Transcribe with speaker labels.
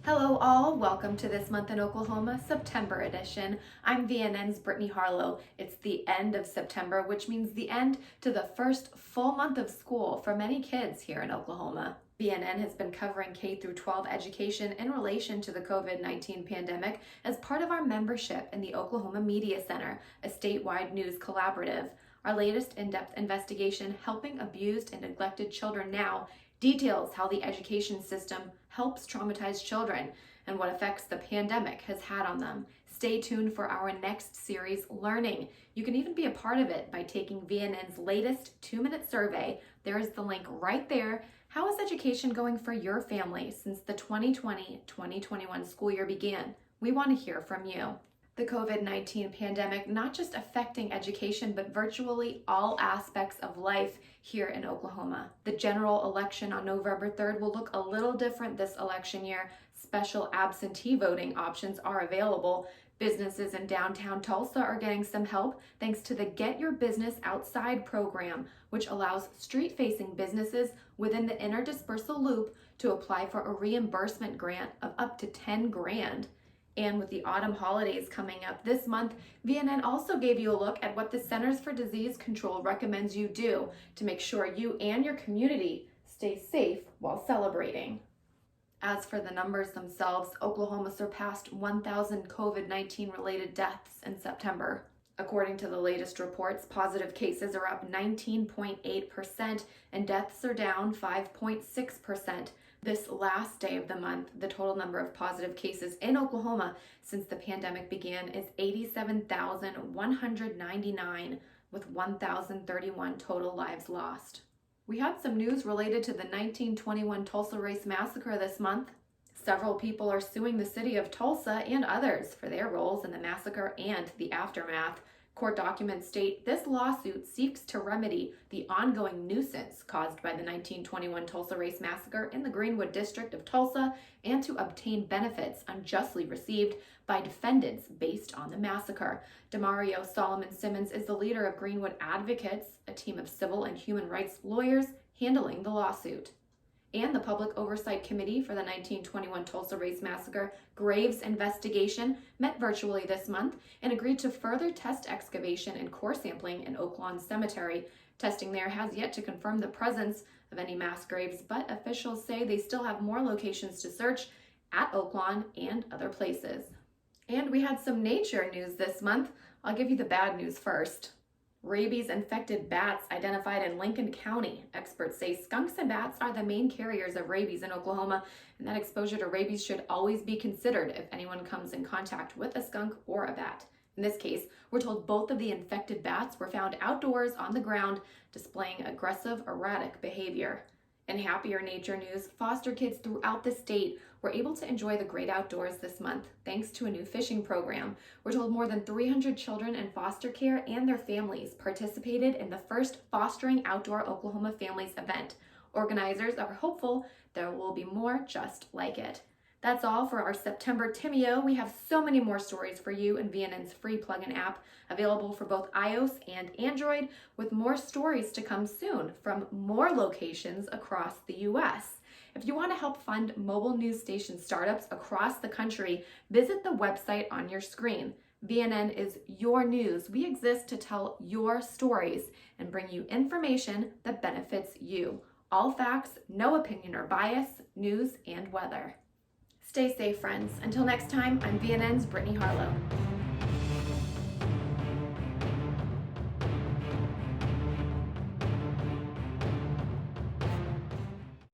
Speaker 1: Hello all, welcome to This Month in Oklahoma, September edition. I'm VNN'S Brittany Harlow. It's the end of September, which means the end to the first full month of school for many kids here in Oklahoma. VNN has been covering K12 education in relation to the COVID-19 pandemic as part of our membership in the Oklahoma Media Center, a statewide news collaborative. Our latest in-depth investigation, Helping Abused and Neglected Children Now, details how the education system helps traumatized children and what effects the pandemic has had on them. Stay tuned for our next series, Learning. You can even be a part of it by taking VNN's latest 2-minute survey. There is the link right there. How is education going for your family since the 2020-2021 school year began? We want to hear from you. The COVID-19 pandemic not just affecting education, but virtually all aspects of life here in Oklahoma. The general election on November 3rd will look a little different this election year. Special absentee voting options are available. Businesses in downtown Tulsa are getting some help thanks to the Get Your Business Outside program, which allows street-facing businesses within the interdispersal loop to apply for a reimbursement grant of up to 10 grand. And with the autumn holidays coming up this month, VNN also gave you a look at what the Centers for Disease Control recommends you do to make sure you and your community stay safe while celebrating. As for the numbers themselves, Oklahoma surpassed 1,000 COVID-19 related deaths in September. According to the latest reports, positive cases are up 19.8% and deaths are down 5.6%. This last day of the month, the total number of positive cases in Oklahoma since the pandemic began is 87,199, with 1,031 total lives lost. We had some news related to the 1921 Tulsa race massacre this month. Several people are suing the city of Tulsa and others for their roles in the massacre and the aftermath. Court documents state this lawsuit seeks to remedy the ongoing nuisance caused by the 1921 Tulsa race massacre in the Greenwood district of Tulsa and to obtain benefits unjustly received by defendants based on the massacre. Demario Solomon Simmons is the leader of Greenwood Advocates, a team of civil and human rights lawyers handling the lawsuit. And the Public Oversight Committee for the 1921 Tulsa Race Massacre Graves Investigation met virtually this month and agreed to further test excavation and core sampling in Oak Lawn Cemetery. Testing there has yet to confirm the presence of any mass graves, but officials say they still have more locations to search at Oak Lawn and other places. And we had some nature news this month. I'll give you the bad news first. Rabies-infected bats identified in Lincoln County. Experts say skunks and bats are the main carriers of rabies in Oklahoma, and that exposure to rabies should always be considered if anyone comes in contact with a skunk or a bat. In this case, we're told both of the infected bats were found outdoors on the ground, displaying aggressive, erratic behavior. In happier nature news, foster kids throughout the state were able to enjoy the great outdoors this month thanks to a new fishing program. We're told more than 300 children in foster care and their families participated in the first Fostering Outdoor Oklahoma Families event. Organizers are hopeful there will be more just like it. That's all for our September Timeo. We have so many more stories for you in VNN's free plugin app, available for both iOS and Android, with more stories to come soon from more locations across the U.S. If you want to help fund mobile news station startups across the country, visit the website on your screen. VNN is your news. We exist to tell your stories and bring you information that benefits you. All facts, no opinion or bias, news and weather. Stay safe, friends. Until next time, I'm VNN's Brittany Harlow.